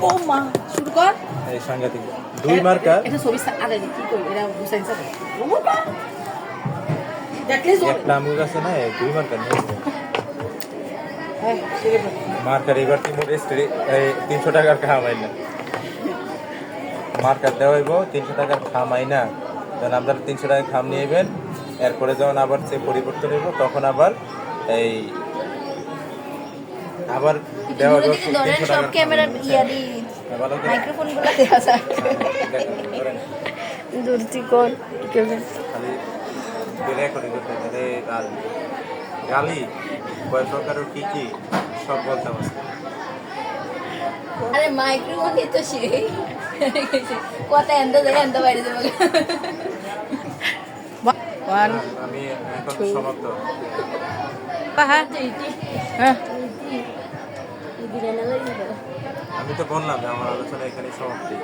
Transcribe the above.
ও মা শুরু কর এই সাংঘাতিক দুই মার্কার এটা ছবি আরে কি কই এরা হুসাইন স্যার দেখলে একটা আমুক আছে না দুই মার্কার নিয়ে হ্যাঁ ঠিক আছে মার্কার এবার তিমুর স্ত্রী 300 টাকার খামাই না মার্কার দেওয়াইব 300 টাকার খামাই না তখন আপনারা 300 টাকা খাম নিয়ে নেবেন এরপরে যখন আবার সে পরিবর্তন হইব তখন আবার এই আবার দেওয়া হবে 300 টাকার ক্যামেরার ইয়ারি মাইক্রোফোন গুলো দেওয়া যায় দূরতি কর কেমন খালি রেকর্ডিং করতে হবে আর গালি কয় প্রকারের কি কি সব বলতে হবে আরে মাইক্রোফোন তো সেই কথা এন্ড বাইরে যাবে ওয়ান আমি এখন সমাপ্ত হ্যাঁ হ্যাঁ আমি তো বললাম যে আমার আলোচনা এখানে সমাপ্তি